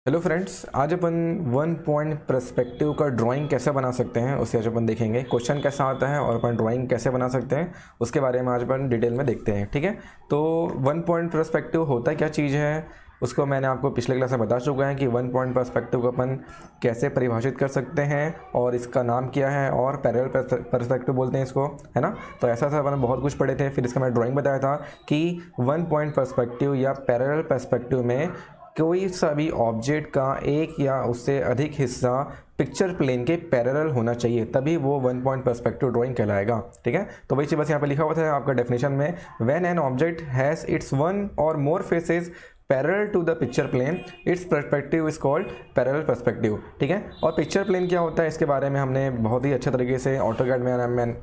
Hello friends, आज अपन one point perspective का drawing कैसे बना सकते हैं उसे आज अपन देखेंगे। क्वेश्चन कैसा आता है और अपन ड्राइंग कैसे बना सकते हैं उसके बारे में आज अपन डिटेल में देखते हैं। ठीक है, तो वन पॉइंट पर्सपेक्टिव होता क्या चीज़ है उसको मैंने आपको पिछले क्लास में बता चुका है कि वन पॉइंट पर्सपेक्टिव को अपन कैसे परिभाषित कर सकते हैं और इसका नाम क्या है, और पैरेलल पर्सपेक्टिव बोलते हैं इसको, है ना। तो ऐसा अपन बहुत कुछ पढ़े थे। फिर इसका मैं ड्राइंग बताया था कि वन पॉइंट पर्सपेक्टिव या पैरेलल पर्सपेक्टिव में कोई सा भी ऑब्जेक्ट का एक या उससे अधिक हिस्सा पिक्चर प्लेन के पैरेलल होना चाहिए, तभी वो वन पॉइंट पर्सपेक्टिव ड्राइंग कहलाएगा। ठीक है, तो वही चीज़ बस यहाँ पे लिखा हुआ था आपका डेफिनेशन में, when an object has its one और more faces parallel to the picture plane its perspective is called parallel perspective. ठीक है, और पिक्चर प्लेन क्या होता है इसके बारे में हमने बहुत ही अच्छे तरीके से ऑटोकैड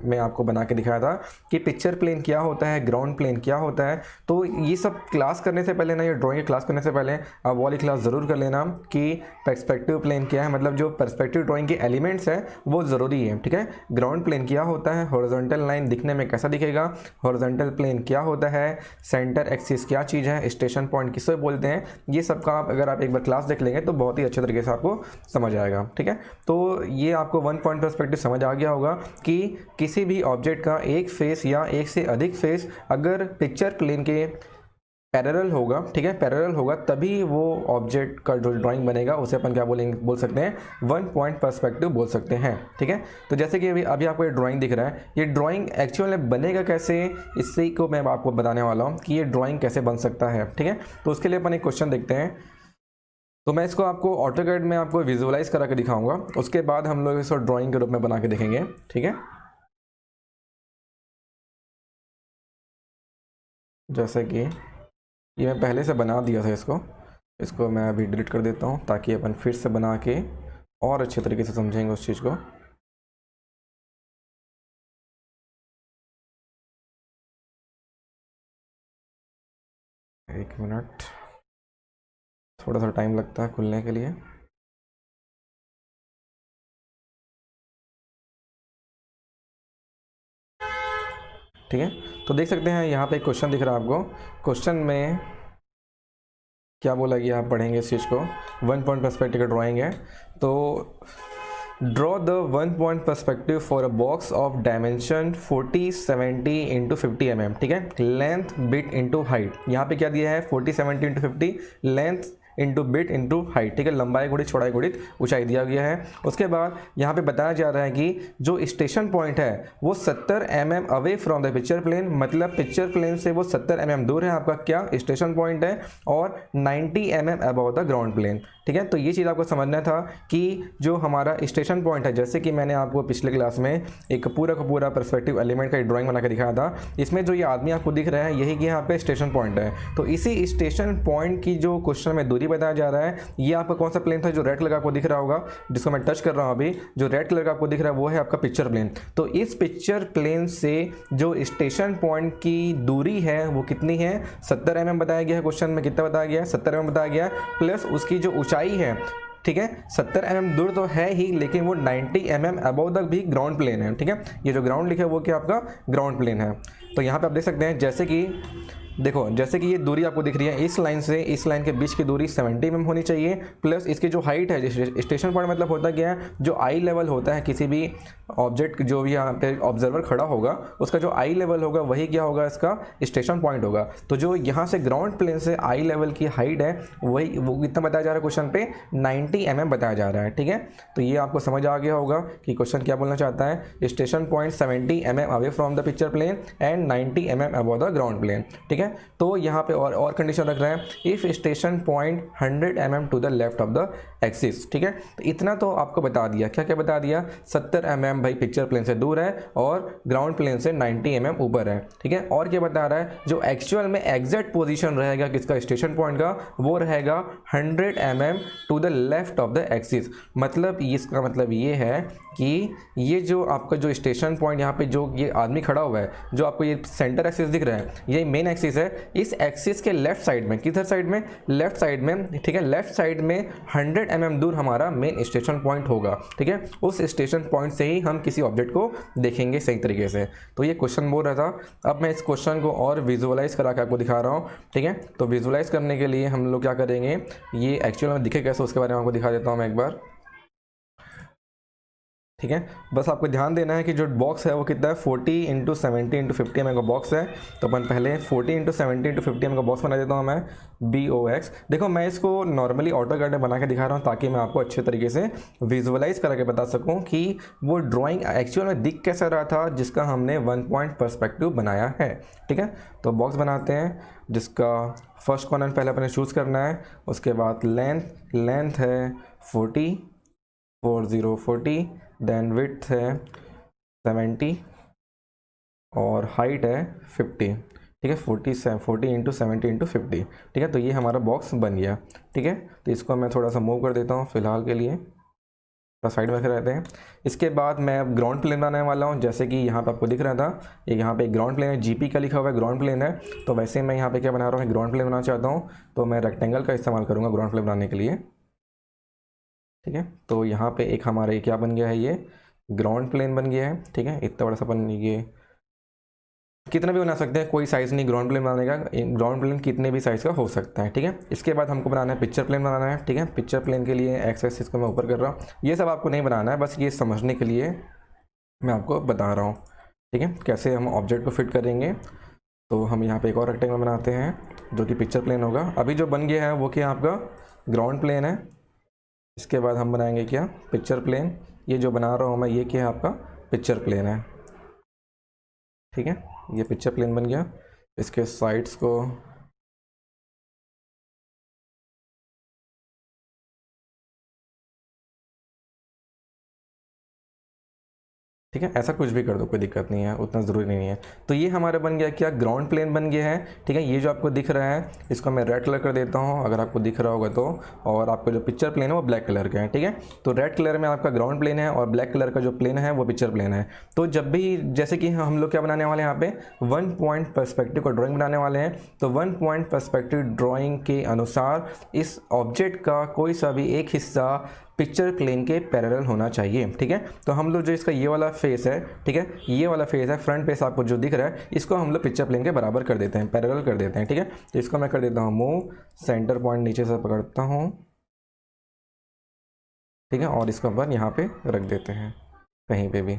में आपको बना के दिखाया था कि पिक्चर प्लेन क्या होता है, ग्राउंड प्लेन क्या होता है। तो ये सब क्लास करने से पहले ना, ये ड्राइंग की क्लास करने से पहले आप वाली क्लास ज़रूर कर लेना कि पर्सपेक्टिव प्लेन क्या है, मतलब जो पर्सपेक्टिव ड्राइंग के एलिमेंट्स है वो ज़रूरी है। ठीक है, ग्राउंड प्लेन क्या होता है, हॉरिजॉन्टल लाइन दिखने में कैसा दिखेगा, हॉरिजॉन्टल प्लेन क्या होता है, सेंटर एक्सिस क्या चीज़ है, स्टेशन पॉइंट किसे बोलते हैं, ये सब का अगर आप एक बार क्लास देख लेंगे तो बहुत ही अच्छे तरीके से आपको समझ आएगा। ठीक है, तो ये आपको वन पॉइंट पर्सपेक्टिव समझ आ गया होगा कि किसी भी ऑब्जेक्ट का एक फेस या एक से अधिक फेस अगर पिक्चर प्लेन के पैरेलल होगा, ठीक है, पैरेलल होगा, तभी वो ऑब्जेक्ट का जो ड्राइंग बनेगा उसे अपन क्या बोल सकते हैं, वन पॉइंट पर्सपेक्टिव बोल सकते हैं। ठीक है, तो जैसे कि अभी आपको ये ड्राइंग दिख रहा है, ये ड्राइंग एक्चुअल में बनेगा कैसे, इसी को मैं आपको बताने वाला हूँ कि ये ड्राइंग कैसे बन सकता है। ठीक है, तो उसके लिए अपन एक क्वेश्चन देखते हैं। तो मैं इसको आपको ऑटोकैड में आपको विजुअलाइज करा के दिखाऊंगा, उसके बाद हम लोग इसको ड्राइंग के रूप में बना के देखेंगे। ठीक है, जैसे कि ये मैं पहले से बना दिया था, इसको मैं अभी डिलीट कर देता हूँ ताकि अपन फिर से बना के और अच्छे तरीके से समझेंगे उस चीज़ को। एक मिनट, थोड़ा सा टाइम लगता है खुलने के लिए। ठीक है, तो देख सकते हैं यहाँ पे एक क्वेश्चन दिख रहा है आपको। क्वेश्चन में क्या बोला गया, आप पढ़ेंगे इस चीज़ को। वन पॉइंट पर्सपेक्टिव का ड्राइंग है, तो draw the one point perspective for a box of dimension 40 70 into 50 mm। ठीक है, लेंथ बिट इंटू हाइट, यहाँ पे क्या दिया है 40 70 into 50, length into bit into height. ठीक है, लंबाई गुणित चौड़ाई गुणित ऊंचाई दिया गया है। उसके बाद यहाँ पे बताया जा रहा है कि जो स्टेशन पॉइंट है वो 70 mm away from the picture plane, मतलब पिक्चर प्लेन से वो 70 mm दूर है आपका क्या स्टेशन पॉइंट है, और 90 mm above the ground plane. ठीक है, तो ये चीज़ आपको समझना था कि जो हमारा स्टेशन पॉइंट है, जैसे कि मैंने आपको पिछले क्लास में एक पूरा का पूरा पर्सपेक्टिव एलिमेंट का ड्राइंग बना के दिखाया था, इसमें जो ये आदमी आपको दिख रहा है यही कि यहाँ पे स्टेशन पॉइंट है। तो इसी स्टेशन पॉइंट की जो क्वेश्चन में दूरी बताया जा रहा है, ये आपका कौन सा प्लेन था, जो रेड कलर का आपको दिख रहा होगा, जिसको मैं टच कर रहा हूँ अभी, जो रेड कलर का आपको दिख रहा है वो है आपका पिक्चर प्लेन। तो इस पिक्चर प्लेन से जो स्टेशन पॉइंट की दूरी है वो कितनी है, 70 mm बताया गया है। क्वेश्चन में कितना बताया गया है, 70 mm बताया गया है, प्लस उसकी जो ऊंचाई है, ठीक है, 70 mm दूर तो है ही, लेकिन वो 90 mm अबव तक भी ग्राउंड प्लेन है। ठीक है, ये जो ग्राउंड लिखा है वो क्या आपका ग्राउंड प्लेन है। तो यहाँ पे आप देख सकते हैं, जैसे कि देखो, जैसे कि ये दूरी आपको दिख रही है, इस लाइन से इस लाइन के बीच की दूरी 70 mm होनी चाहिए, प्लस इसकी जो हाइट है, स्टेशन पॉइंट मतलब होता क्या है, जो आई लेवल होता है किसी भी ऑब्जेक्ट, जो भी यहाँ पे ऑब्जर्वर खड़ा होगा उसका जो आई लेवल होगा वही क्या होगा, इसका स्टेशन पॉइंट होगा। तो जो यहाँ से ग्राउंड प्लेन से आई लेवल की हाइट है वही वो कितना बताया जा रहा है क्वेश्चन पे, 90 mm बताया जा रहा है। ठीक है, तो ये आपको समझ आ गया होगा कि क्वेश्चन क्या बोलना चाहता है, station point 70 mm away from the picture plane and 90 mm above the ground plane. ठीक है, तो यहाँ पे और कंडीशन रख रहे हैं, if station point 100 mm to the left of the axis. ठीक है, तो इतना तो आपको बता दिया, क्या क्या बता दिया, 70 mm भाई पिक्चर प्लेन से दूर है और ग्राउंड प्लेन से 90 mm ऊपर है। ठीक है, और क्या बता रहा है, जो एक्चुअल में एग्जैक्ट पोजीशन रहेगा किसका स्टेशन पॉइंट का, वो रहेगा 100 mm to the left of the axis. मतलब इसका मतलब ये है कि ये जो आपका जो स्टेशन पॉइंट यहाँ पे जो ये आदमी खड़ा हुआ है, जो आपको ये सेंटर एक्सिस दिख रहा है, ये मेन एक्सिस एक्सिस है, इस एक्सिस के लेफ्ट साइड में, किधर साइड में, लेफ्ट साइड में, ठीक है, लेफ्ट साइड में 100 mm दूर हमारा मेन स्टेशन पॉइंट होगा, ठीक है। उस स्टेशन पॉइंट से ही हम किसी ऑब्जेक्ट को देखेंगे सही तरीके से। तो ये क्वेश्चन बोल रहा था। अब मैं इस क्वेश्चन को और विजुअलाइज करा के आपको दिखा रहा हूँ, ठीक है। तो विजुअलाइज करने के लिए हम लोग क्या करेंगे, ये एक्चुअल में दिखे कैसे उसके बारे में आपको दिखा देता हूँ मैं एक बार, ठीक है। बस आपको ध्यान देना है कि जो बॉक्स है वो कितना है, 40 × 70 × 50 mm का बॉक्स है। तो अपन पहले 40 × 70 × 50 mm का बॉक्स बना देता हूँ मैं, BOX। देखो मैं इसको नॉर्मली ऑटोकैड में बना के दिखा रहा हूँ ताकि मैं आपको अच्छे तरीके से विजुअलाइज करके बता सकूँ कि वो ड्राइंग एक्चुअल में दिख कैसा रहा था जिसका हमने 1 पॉइंट पर्सपेक्टिव बनाया है, ठीक है। तो बॉक्स बनाते हैं जिसका फर्स्ट कॉर्नर पहले अपने चूज़ करना है, उसके बाद लेंथ है 40 देन विड्थ है 70 और हाइट है 50, ठीक है। 40 × 70 × 50, ठीक है। तो ये हमारा बॉक्स बन गया, ठीक है। तो इसको मैं थोड़ा सा मूव कर देता हूँ फिलहाल के लिए, तो साइड में रहते हैं। इसके बाद मैं ग्राउंड प्लेन बनाने वाला हूँ, जैसे कि यहाँ पे आपको दिख रहा था, ये यहाँ पे ग्राउंड प्लेन है, GP का लिखा हुआ है, ग्राउंड प्लेन है। तो वैसे मैं यहाँ पे क्या बना रहा हूँ, ग्राउंड प्लेन बनाना चाहता हूँ, तो मैं रेक्टेंगल का इस्तेमाल करूँगा ग्राउंड प्लेन बनाने के लिए, ठीक है। तो यहाँ पे एक हमारे क्या बन गया है, ये ग्राउंड प्लेन बन गया है, ठीक है। इतना बड़ा सा अपन ये कितना भी बना सकते हैं, कोई साइज़ नहीं ग्राउंड प्लेन बनाने का, ग्राउंड प्लेन कितने भी साइज़ का हो सकता है, ठीक है। इसके बाद हमको बनाना है पिक्चर प्लेन बनाना है, ठीक है। पिक्चर प्लेन के लिए एक्स एक्सिस को मैं ऊपर कर रहा हूँ, ये सब आपको नहीं बनाना है, बस ये समझने के लिए मैं आपको बता रहा हूँ, ठीक है, कैसे हम ऑब्जेक्ट को फिट करेंगे। तो हम यहाँ पे एक और रेक्टेंगल बनाते हैं जो कि पिक्चर प्लेन होगा। अभी जो बन गया है वो क्या आपका ग्राउंड प्लेन है। इसके बाद हम बनाएंगे क्या, पिक्चर प्लेन। ये जो बना रहा हूँ मैं, ये क्या है आपका पिक्चर प्लेन है, ठीक है। ये पिक्चर प्लेन बन गया। इसके साइड्स को ठीक है, ऐसा कुछ भी कर दो, कोई दिक्कत नहीं है, उतना ज़रूरी नहीं है। तो ये हमारा बन गया क्या, ग्राउंड प्लेन बन गया है, ठीक है। ये जो आपको दिख रहा है इसको मैं रेड कलर कर देता हूँ अगर आपको दिख रहा होगा तो, और आपका जो पिक्चर प्लेन है वो ब्लैक कलर का है, ठीक है। तो रेड कलर में आपका ग्राउंड प्लेन है और ब्लैक कलर का जो प्लेन है वो पिक्चर प्लेन है। तो जब भी, जैसे कि हम लोग क्या बनाने वाले हैं, यहाँ पे 1 पॉइंट पर्सपेक्टिव का ड्राइंग बनाने वाले हैं, तो 1 पॉइंट पर्सपेक्टिव ड्राइंग के अनुसार इस ऑब्जेक्ट का कोई सा भी एक हिस्सा पिक्चर प्लेन के पैरेलल होना चाहिए, ठीक है। तो हम लोग जो इसका ये वाला फेस है, ठीक है, ये वाला फेस है, फ्रंट फेस आपको जो दिख रहा है, इसको हम लोग पिक्चर प्लेन के बराबर कर देते हैं, पैरेलल कर देते हैं, ठीक है। तो इसको मैं कर देता हूँ मूव, सेंटर पॉइंट नीचे से पकड़ता हूँ, ठीक है, और इसको अपन यहाँ पे रख देते हैं कहीं पे भी,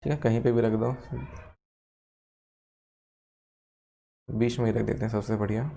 ठीक है, कहीं पे भी रख दो, बीच में ही रख देते हैं सबसे बढ़िया,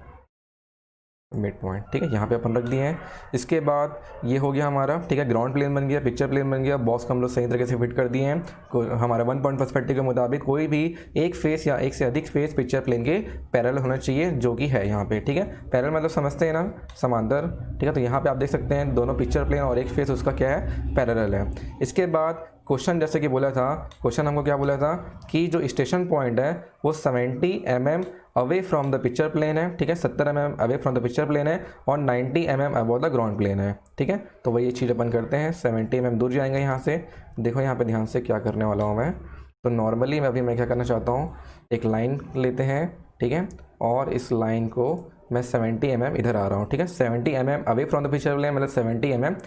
मिड पॉइंट, ठीक है, यहाँ पे अपन रख दिए हैं। इसके बाद ये हो गया हमारा, ठीक है, ग्राउंड प्लेन बन गया, पिक्चर प्लेन बन गया, बॉक्स को हम लोग सही तरीके से फिट कर दिए हैं। हमारा 1 पॉइंट पर्सपेक्टिव के मुताबिक कोई भी एक फेस या एक से अधिक फेस पिक्चर प्लेन के पैरेलल होना चाहिए, जो कि है यहाँ पे, ठीक है। पैरेलल मतलब समझते हैं ना, समांतर, ठीक है। तो यहाँ पे आप देख सकते हैं दोनों पिक्चर प्लेन और एक फेस उसका क्या है, पैरेलल है। इसके बाद क्वेश्चन जैसे कि बोला था, क्वेश्चन हमको क्या बोला था कि जो स्टेशन पॉइंट है वो 70 mm away from the picture plane है, ठीक है, 70 mm away from the picture plane है और 90 mm above the ground plane है, ठीक है। तो वही चीज़ अपन करते हैं, 70 mm दूर जाएंगे यहाँ से। देखो यहाँ पे ध्यान से क्या करने वाला हूँ मैं, तो नॉर्मली मैं क्या करना चाहता हूँ, एक लाइन लेते हैं, ठीक है, और इस लाइन को मैं 70 mm इधर आ रहा हूँ, ठीक है, 70 mm away from the picture plane, मतलब 70 mm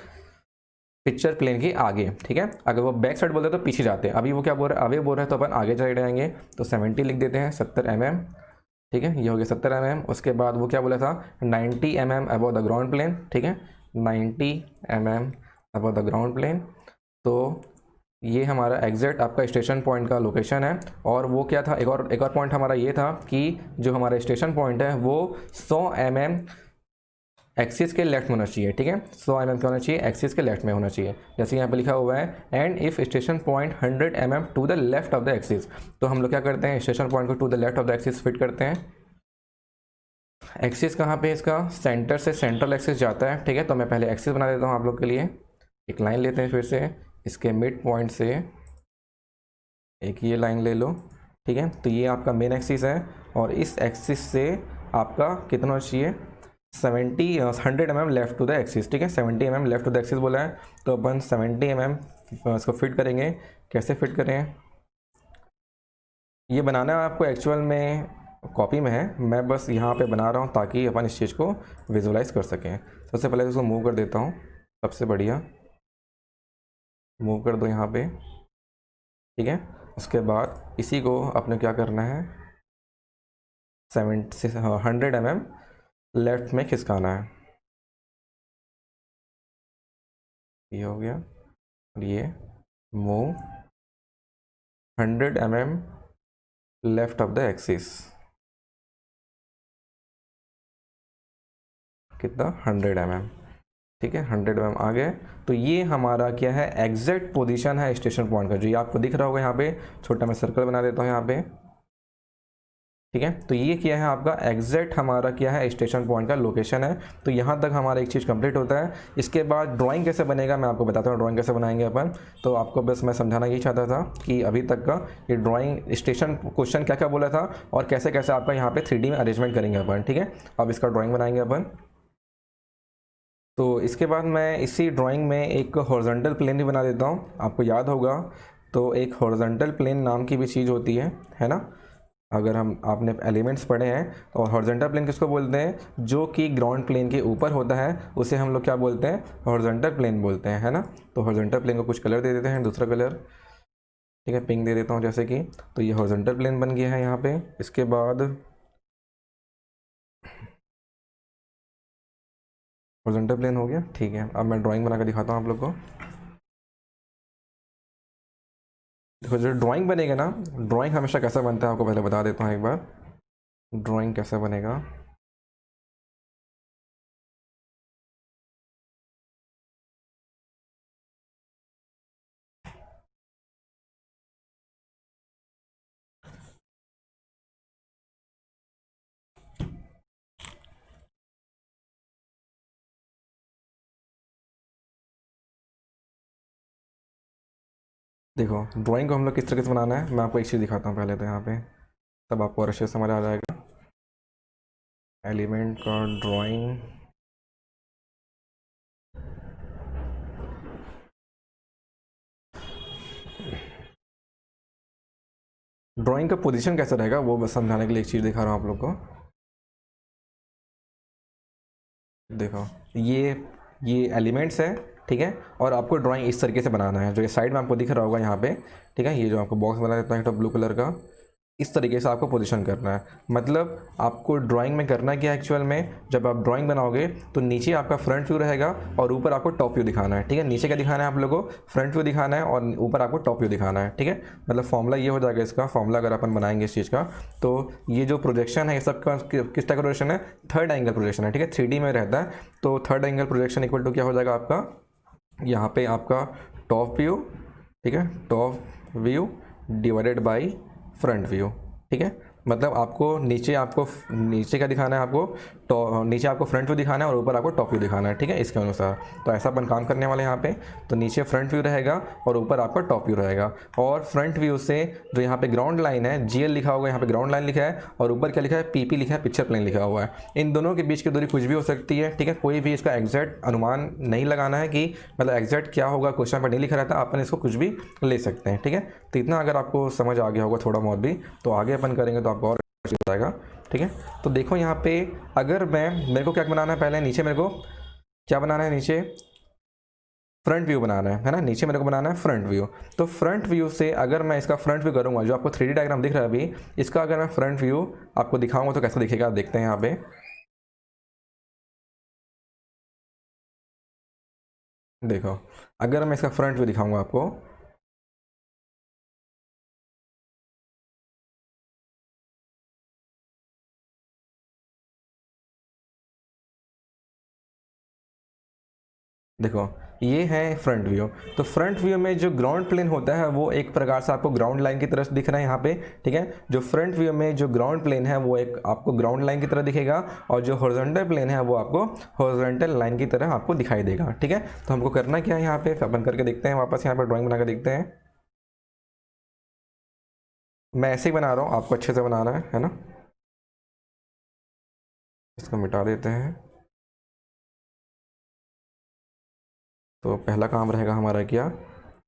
पिक्चर प्लेन के आगे, ठीक है। अगर वो बैक साइड बोलते हैं तो पीछे जाते हैं, अभी वो क्या बोल रहा है, अवे बोल रहा है, तो अपन आगे साइड आएंगे, तो 70 लिख देते हैं, 70 mm, ठीक है, ये हो गया 70 mm। उसके बाद वो क्या बोला था, 90 mm above the ground plane, ठीक है, 90 mm above the ground plane. तो ये हमारा एग्जैक्ट आपका स्टेशन पॉइंट का लोकेशन है। और वो क्या था, एक और पॉइंट हमारा ये था कि जो हमारा स्टेशन पॉइंट है वो 100 mm एक्सिस के लेफ्ट में होना चाहिए, ठीक है, 100 mm का होना चाहिए, एक्सिस के लेफ्ट में होना चाहिए, जैसे यहाँ पे लिखा हुआ है, and if station point 100 mm to the left of the axis. तो हम लोग क्या करते हैं, स्टेशन पॉइंट को to the left of the axis fit करते हैं। एक्सिस कहाँ पे, इसका सेंटर से सेंट्रल एक्सिस जाता है, ठीक है। तो मैं पहले एक्सिस बना देता हूँ आप लोग के लिए, एक लाइन लेते हैं फिर से, इसके मिड पॉइंट से एक ये लाइन ले लो, ठीक है। तो ये आपका मेन एक्सिस है और इस एक्सिस से आपका कितना चाहिए, 100 mm left to the axis, ठीक है, 70 mm left to the axis बोला है। तो अपन 70 mm इसको फिट करेंगे, कैसे फिट करें, ये बनाना आपको एक्चुअल में कॉपी में है, मैं बस यहाँ पे बना रहा हूँ ताकि अपन इस चीज़ को विजुलाइज कर सकें। सबसे पहले इसको मूव कर देता हूँ, सबसे बढ़िया मूव कर दो यहाँ पे, ठीक है। उसके बाद इसी को अपने क्या करना है, 100 mm लेफ्ट में खिसकाना है। ये हो गया, और ये move 100 mm left of the axis, कितना 100 mm, ठीक है। 100 mm आ गए। तो ये हमारा क्या है, एग्जैक्ट पोजीशन है स्टेशन पॉइंट का, जो ये आपको दिख रहा होगा यहाँ पे, छोटा मैं सर्कल बना देता हूँ यहाँ पे, ठीक है। तो ये क्या है आपका एग्जैक्ट हमारा क्या है स्टेशन पॉइंट का लोकेशन है। तो यहाँ तक हमारा एक चीज़ कंप्लीट होता है। इसके बाद ड्राइंग कैसे बनेगा मैं आपको बताता हूँ, ड्राइंग कैसे बनाएंगे अपन। तो आपको बस मैं समझाना यही चाहता था कि अभी तक का ये ड्राइंग स्टेशन क्वेश्चन क्या क्या बोला था और कैसे कैसे आपका यहाँ पे 3D में अरेंजमेंट करेंगे अपन, ठीक है। अब इसका ड्राइंग बनाएंगे अपन। तो इसके बाद मैं इसी ड्राइंग में एक हॉरिजॉन्टल प्लेन भी बना देता हूँ। आपको याद होगा तो एक हॉरिजॉन्टल प्लेन नाम की भी चीज़ होती है ना। अगर हम आपने एलिमेंट्स पढ़े हैं तो हॉरिजॉन्टल प्लेन किसको बोलते हैं, जो कि ग्राउंड प्लेन के ऊपर होता है उसे हम लोग क्या बोलते हैं, हॉरिजॉन्टल प्लेन बोलते हैं, है ना। तो हॉरिजॉन्टल प्लेन को कुछ कलर दे देते हैं, दूसरा कलर, ठीक है, पिंक दे देता हूँ जैसे कि। तो ये हॉरिजॉन्टल प्लेन बन गया है यहाँ पे। इसके बाद हॉरिजॉन्टल प्लेन हो गया, ठीक है। अब मैं ड्राइंग बना कर दिखाता हूँ आप लोग को। देखो जो ड्राइंग बनेगा ना, ड्राइंग हमेशा कैसा बनता है आपको पहले बता देता हूँ एक बार, ड्राइंग कैसे बनेगा। देखो ड्राइंग को हम लोग किस तरीके से बनाना है, मैं आपको एक चीज़ दिखाता हूँ पहले तो यहाँ पे, तब आपको अच्छे से समझ आ जाएगा। एलिमेंट का ड्राइंग, ड्राइंग का पोजीशन कैसा रहेगा वो बस समझाने के लिए एक चीज़ दिखा रहा हूँ आप लोग को। देखो ये एलिमेंट्स है, ठीक है। और आपको ड्राइंग इस तरीके से बनाना है, जो ये साइड में आपको दिख रहा होगा यहाँ पे, ठीक है। ये जो आपको बॉक्स बना देता है तो ब्लू कलर का, इस तरीके से आपको पोजीशन करना है। मतलब आपको ड्राइंग में करना क्या है एक्चुअल में, जब आप ड्राइंग बनाओगे तो नीचे आपका फ्रंट व्यू रहेगा और ऊपर आपको टॉप व्यू दिखाना है, ठीक है। नीचे क्या दिखाना है आप लोगों को, फ्रंट व्यू दिखाना है और ऊपर आपको टॉप व्यू दिखाना है, ठीक है। मतलब फॉर्मूला ये हो जाएगा इसका, फॉर्मूला अगर अपन बनाएंगे इस चीज़ का, तो ये जो प्रोजेक्शन है ये सब का किस टाइप का प्रोजेक्शन है, थर्ड एंगल प्रोजेक्शन है, ठीक है। 3D में रहता है। तो third angle projection equal to क्या हो जाएगा आपका, यहाँ पे आपका टॉप व्यू, ठीक है, top view divided by front view, ठीक है। मतलब आपको नीचे क्या दिखाना है आपको, नीचे आपको फ्रंट व्यू दिखाना है और ऊपर आपको टॉप व्यू दिखाना है, ठीक है, इसके अनुसार। तो ऐसा अपन काम करने वाले हैं यहाँ पे। तो नीचे फ्रंट व्यू रहेगा और ऊपर आपका टॉप व्यू रहेगा। और फ्रंट व्यू से जो यहाँ पे ग्राउंड लाइन है, GL लिखा होगा, यहाँ पे ग्राउंड लाइन लिखा है और ऊपर क्या लिखा है, PP लिखा है, पिक्चर प्लेन लिखा हुआ है। इन दोनों के बीच की दूरी कुछ भी हो सकती है, ठीक है। कोई भी इसका एग्जैक्ट अनुमान नहीं लगाना है कि मतलब एग्जैक्ट क्या होगा, क्वेश्चन पर नहीं लिखा रहता, अपन इसको कुछ भी ले सकते हैं, ठीक है। तो इतना अगर आपको समझ आ गया होगा थोड़ा बहुत भी, तो आगे अपन करेंगे तो आपको और जाएगा, ठीक है। तो देखो यहाँ पे अगर मेरे को क्या बनाना है, पहले नीचे मेरे को क्या बनाना है, नीचे फ्रंट व्यू बनाना है ना, नीचे मेरे को बनाना है फ्रंट व्यू। तो फ्रंट व्यू से अगर मैं इसका फ्रंट व्यू करूँगा, जो आपको 3D डायग्राम दिख रहा है अभी, इसका अगर मैं फ्रंट व्यू आपको दिखाऊंगा तो कैसा दिखेगा, आप देखते हैं यहाँ पे। देखो अगर मैं इसका फ्रंट व्यू दिखाऊंगा आपको, देखो ये है फ्रंट व्यू। तो फ्रंट व्यू में जो ग्राउंड प्लेन होता है वो एक प्रकार से आपको ग्राउंड लाइन की तरह दिख रहा है यहाँ पे, ठीक है। जो फ्रंट व्यू में जो ग्राउंड प्लेन है वो एक आपको ग्राउंड लाइन की तरह दिखेगा और जो हॉरिजॉन्टल प्लेन है वो आपको हॉरिजॉन्टल लाइन की तरह आपको दिखाई देगा, ठीक है। तो हमको करना क्या है यहाँ पे, अपन करके देखते हैं, वापस यहाँ पर ड्राइंग बना कर देखते हैं। मैं ऐसे ही बना रहा हूँ, आपको अच्छे से बनाना है ना। इसको मिटा देते हैं। तो पहला काम रहेगा हमारा क्या,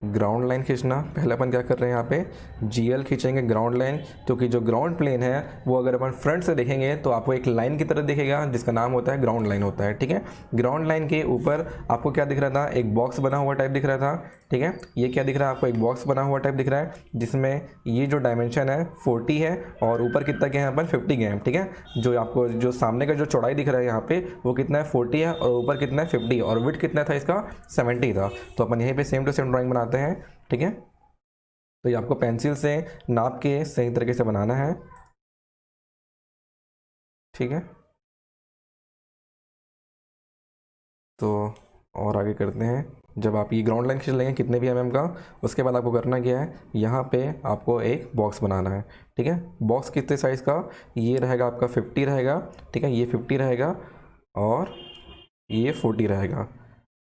ग्राउंड लाइन खींचना। पहले अपन क्या कर रहे हैं यहाँ पे GL खींचेंगे ग्राउंड लाइन, क्योंकि जो ग्राउंड प्लेन है वो अगर अपन फ्रंट से देखेंगे तो आपको एक लाइन की तरह दिखेगा जिसका नाम होता है ग्राउंड लाइन होता है। ठीक है, ग्राउंड लाइन के ऊपर आपको क्या दिख रहा था, एक बॉक्स बना हुआ टाइप दिख रहा था। ठीक है, ये क्या दिख रहा है आपको, एक बॉक्स बना हुआ टाइप दिख रहा है जिसमें ये जो डायमेंशन है 40 है और ऊपर कितना क्या है अपन 50 गए हैं। ठीक है, जो आपको जो सामने का जो चौड़ाई दिख रहा है यहाँ पे वो कितना है 40 है और ऊपर कितना है 50 और विड्थ कितना था इसका 70 था। तो अपन यहीं पे सेम टू सेम ड्राइंग बनाते हैं। ठीक है, तो ये आपको पेंसिल से नाप के सही तरीके से बनाना है। ठीक है, तो और आगे करते हैं। जब आप ये ग्राउंड लाइन खींच लेंगे कितने भी mm का, उसके बाद आपको करना क्या है, यहाँ पे आपको एक बॉक्स बनाना है। ठीक है, बॉक्स कितने साइज़ का, ये रहेगा आपका 50 रहेगा। ठीक है, ये 50 रहेगा और ये 40 रहेगा।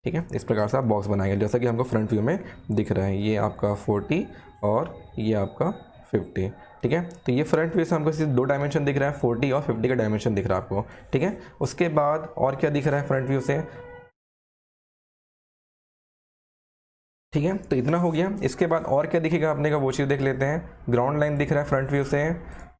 ठीक है, इस प्रकार से आप बॉक्स बनाएंगे जैसा कि हमको फ्रंट व्यू में दिख रहा है। ये आपका 40 और ये आपका 50। ठीक है, तो ये फ्रंट व्यू से हमको सिर्फ 2 डायमेंशन दिख रहा है, 40 और 50 का डायमेंशन दिख रहा है आपको। ठीक है, उसके बाद और क्या दिख रहा है फ्रंट व्यू से। ठीक है, तो इतना हो गया। इसके बाद और क्या दिखेगा अपने का वो चीज़ देख लेते हैं। ग्राउंड लाइन दिख रहा है फ्रंट व्यू से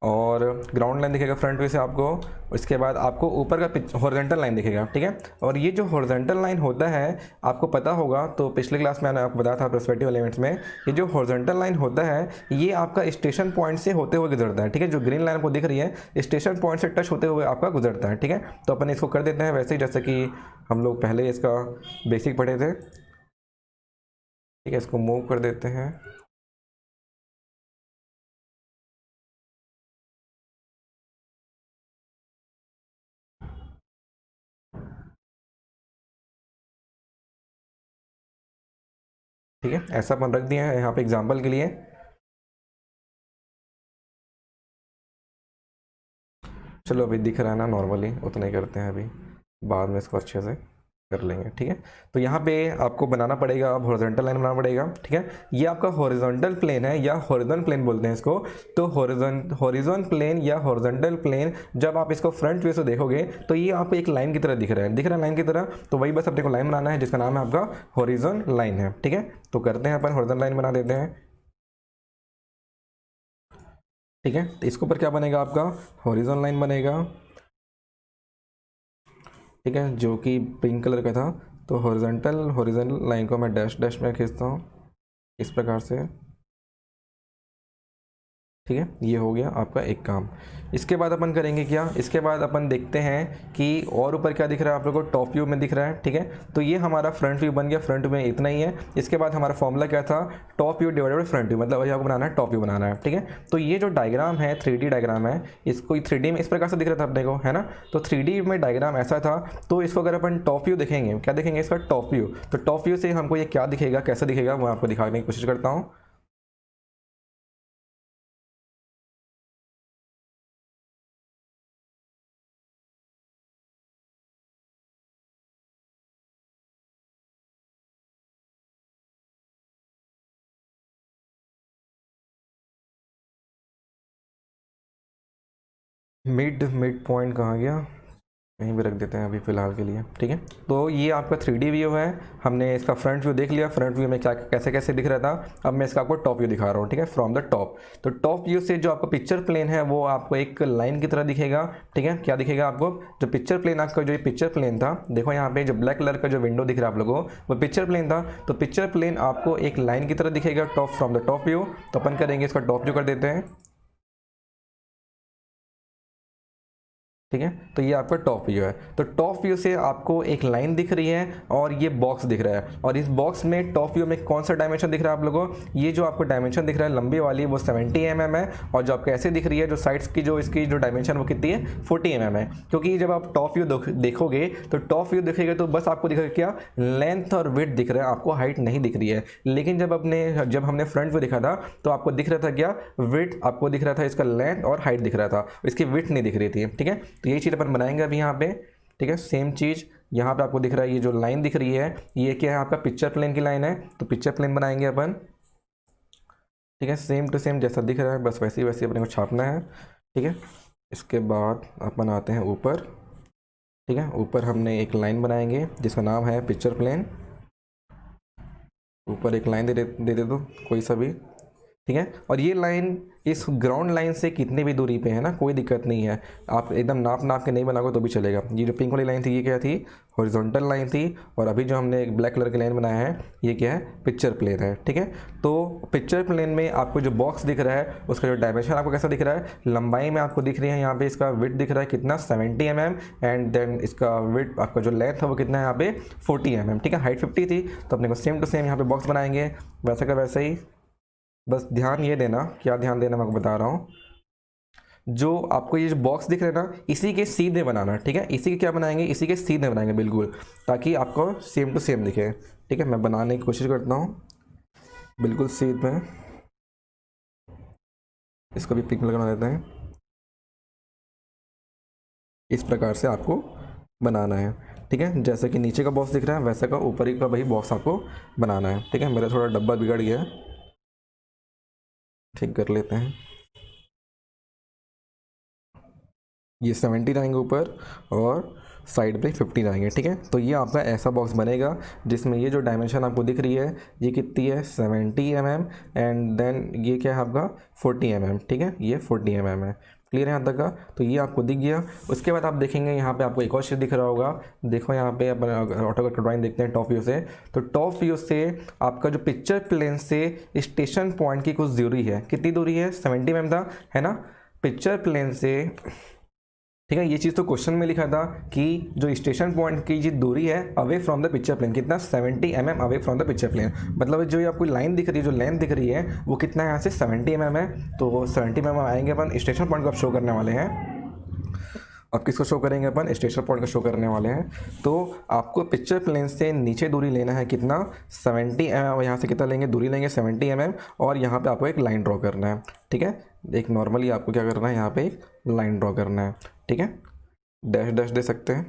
और ग्राउंड लाइन दिखेगा फ्रंट व्यू से आपको। इसके बाद आपको ऊपर का हॉरिजॉन्टल लाइन दिखेगा। ठीक है, और ये जो हॉरिजॉन्टल लाइन होता है आपको पता होगा, तो पिछले क्लास में मैंने आपको बताया था पर्सपेक्टिव एलिमेंट्स में, ये जो हॉरिजॉन्टल लाइन होता है ये आपका स्टेशन पॉइंट से होते हुए गुजरता है। ठीक है, जो ग्रीन लाइन आपको दिख रही है स्टेशन पॉइंट से टच होते हुए आपका गुजरता है। ठीक है, तो अपन इसको कर देते हैं वैसे ही जैसे कि हम लोग पहले इसका बेसिक पढ़े थे। ठीक है, इसको मूव कर देते हैं। ठीक है, ऐसा अपन रख दिया है यहाँ पे एग्जांपल के लिए। चलो अभी दिख रहा है ना नॉर्मली, उतना ही करते हैं अभी, बाद में इसको अच्छे से कर लेंगे। ठीक है, तो यहाँ पे आपको बनाना पड़ेगा, अब हॉरिजॉन्टल लाइन बनाना पड़ेगा। ठीक है, ये आपका हॉरिजॉन्टल प्लेन है या हॉरिजॉन प्लेन बोलते हैं इसको। तो हॉरिजॉन प्लेन या हॉरिजॉन्टल प्लेन जब आप इसको फ्रंट व्यू से देखोगे तो ये आपको एक लाइन की तरह दिख रहा है लाइन की तरह। तो वही बस अपने को लाइन बनाना है जिसका नाम है आपका हॉरिजॉन लाइन है। ठीक है, तो करते हैं अपन हॉरिजॉन लाइन बना देते हैं। ठीक है, तो इसके ऊपर क्या बनेगा आपका हॉरिजॉन लाइन बनेगा। ठीक है, जो कि पिंक कलर का था। तो हॉरिजॉन्टल लाइन को मैं डैश डैश में खींचता हूँ इस प्रकार से। ठीक है, ये हो गया आपका एक काम। इसके बाद अपन करेंगे क्या, इसके बाद अपन देखते हैं कि और ऊपर क्या दिख रहा है आप लोगों को, टॉप व्यू में दिख रहा है। ठीक है, तो ये हमारा फ्रंट व्यू बन गया, फ्रंट में इतना ही है। इसके बाद हमारा फॉर्मूला क्या था, top view divided by front view, मतलब वही आपको बनाना है, टॉप व्यू बनाना है। ठीक है, तो ये जो डायग्राम है 3D डायग्राम है, इसको 3D में इस प्रकार से दिख रहा था अपने को, है ना। तो 3D में डायग्राम ऐसा था। तो इसको अगर अपन टॉप व्यू देखेंगे, क्या देखेंगे इसका टॉप व्यू, तो टॉप व्यू से हमको ये क्या दिखेगा, कैसे दिखेगा, मैं आपको दिखाने की कोशिश करता हूँ। मिड पॉइंट कहाँ गया, कहीं भी रख देते हैं अभी फ़िलहाल के लिए। ठीक है, तो ये आपका 3D व्यू है। हमने इसका फ्रंट व्यू देख लिया, फ्रंट व्यू में क्या कैसे कैसे दिख रहा था। अब मैं इसका आपको टॉप व्यू दिखा रहा हूँ। ठीक है, फ्रॉम द टॉप। तो टॉप व्यू से जो आपका पिक्चर प्लेन है वो आपको एक लाइन की तरह दिखेगा। ठीक है, क्या दिखेगा आपको, जो पिक्चर प्लेन आपका, जो ये पिक्चर प्लेन था, देखो यहाँ पे जो ब्लैक कलर का जो विंडो दिख रहा है आप लोगों को, वो पिक्चर प्लेन था। तो पिक्चर प्लेन आपको एक लाइन की तरह दिखेगा top, from the top view. तो अपन करेंगे इसका टॉप व्यू कर देते हैं। ठीक है, तो ये आपका टॉप व्यू है। तो टॉप व्यू से आपको एक लाइन दिख रही है और ये बॉक्स दिख रहा है, और इस बॉक्स में टॉप व्यू में कौन सा डायमेंशन दिख रहा है आप लोगों को, ये जो आपको डायमेंशन दिख रहा है लंबी वाली वो 70 mm है। और जो आपको ऐसे दिख रही है जो साइड्स की जो इसकी जो डायमेंशन वो कितनी है 40 mm है। क्योंकि जब आप टॉप व्यू देखोगे तो टॉप व्यू दिखेगा तो बस आपको दिखेगा क्या, लेंथ और विड्थ दिख रहा है, आपको हाइट नहीं दिख रही है। लेकिन जब हमने फ्रंट व्यू देखा था तो आपको दिख रहा था क्या, विड्थ आपको दिख रहा था, इसका लेंथ और हाइट दिख रहा था, इसकी विड्थ नहीं दिख रही थी। ठीक है, तो यही चीज़ अपन बनाएंगे अभी यहाँ पे। ठीक है, सेम चीज़ यहाँ पे आपको दिख रहा है, ये जो लाइन दिख रही है ये क्या है आपका पिक्चर प्लेन की लाइन है। तो पिक्चर प्लेन बनाएंगे अपन। ठीक है, सेम टू सेम जैसा दिख रहा है बस वैसे ही अपने को छापना है। ठीक है, इसके बाद अपन आते हैं ऊपर। ठीक है, ऊपर हमने एक लाइन बनाएंगे जिसका नाम है पिक्चर प्लेन। ऊपर एक लाइन दे दो कोई सा भी, ठीक है। और ये लाइन इस ग्राउंड लाइन से कितनी भी दूरी पे है ना, कोई दिक्कत नहीं है, आप एकदम नाप के नहीं बनाओगे तो भी चलेगा। ये जो पिंक वाली लाइन थी ये क्या थी, हॉरिजॉन्टल लाइन थी, और अभी जो हमने एक ब्लैक कलर की लाइन बनाया है ये क्या है, पिक्चर प्लेन है, ठीक है। तो पिक्चर प्लेन में आपको जो बॉक्स दिख रहा है उसका जो डायमेंशन आपको कैसा दिख रहा है, लंबाई में आपको दिख रही है यहाँ पे, इसका विड्थ दिख रहा है कितना 70 mm, एंड देन इसका विड्थ आपका जो लेंथ है वो कितना है यहाँ पे 40 mm, ठीक है। हाइट 50 थी तो अपने को सेम टू सेम यहाँ पे बॉक्स बनाएंगे वैसे का वैसे ही। बस ध्यान ये देना, क्या ध्यान देना मैं आपको बता रहा हूँ, जो आपको ये जो बॉक्स दिख रहा है ना इसी के सीधे बनाना, ठीक है। इसी के क्या बनाएंगे, इसी के सीधे बनाएंगे बिल्कुल, ताकि आपको सेम टू सेम दिखे, ठीक है। मैं बनाने की कोशिश करता हूँ बिल्कुल सीधे, इसको भी पिंक लगा देते हैं। इस प्रकार से आपको बनाना है, ठीक है। जैसे कि नीचे का बॉक्स दिख रहा है वैसे का ऊपर ही का वही बॉक्स आपको बनाना है, ठीक है। मेरा थोड़ा डब्बा बिगड़ गया है, ठीक कर लेते हैं। ये 70 रहेंगे ऊपर और साइड पे 50 रहेंगे, ठीक है। तो ये आपका ऐसा बॉक्स बनेगा जिसमें ये जो डायमेंशन आपको दिख रही है ये कितनी है 70 mm, एंड देन ये क्या है आपका 40 mm, ठीक है। ये 40 mm है, क्लियर है यहाँ तक का। तो ये आपको दिख गया। उसके बाद आप देखेंगे यहाँ पे आपको एक और चीज़ दिख रहा होगा, देखो यहाँ पे अपन ऑटो का ड्राइंग देखते हैं टॉप व्यू से। तो टॉप व्यू से आपका जो पिक्चर प्लेन से स्टेशन पॉइंट की कुछ दूरी है, कितनी दूरी है 70 mm था, है ना, पिक्चर प्लेन से, ठीक है। ये चीज़ तो क्वेश्चन में लिखा था कि जो स्टेशन पॉइंट की जो दूरी है away from the picture plane कितना 70 mm away from the picture plane, मतलब जो ये आपको लाइन दिख रही है, जो लेंथ दिख रही है वो कितना है यहाँ से 70 mm है। तो 70 mm आएंगे अपन स्टेशन पॉइंट को आप शो करने वाले हैं। अब किसको शो करेंगे अपन, स्टेशन पॉइंट को शो करने वाले हैं। तो आपको पिक्चर प्लेन से नीचे दूरी लेना है कितना 70 mm, यहाँ से कितना लेंगे दूरी लेंगे 70 mm, और यहाँ पे आपको एक लाइन ड्रॉ करना है, ठीक है। एक नॉर्मली आपको क्या करना है, यहाँ पे एक लाइन ड्रॉ करना है, ठीक है। डैश डैश दे सकते हैं,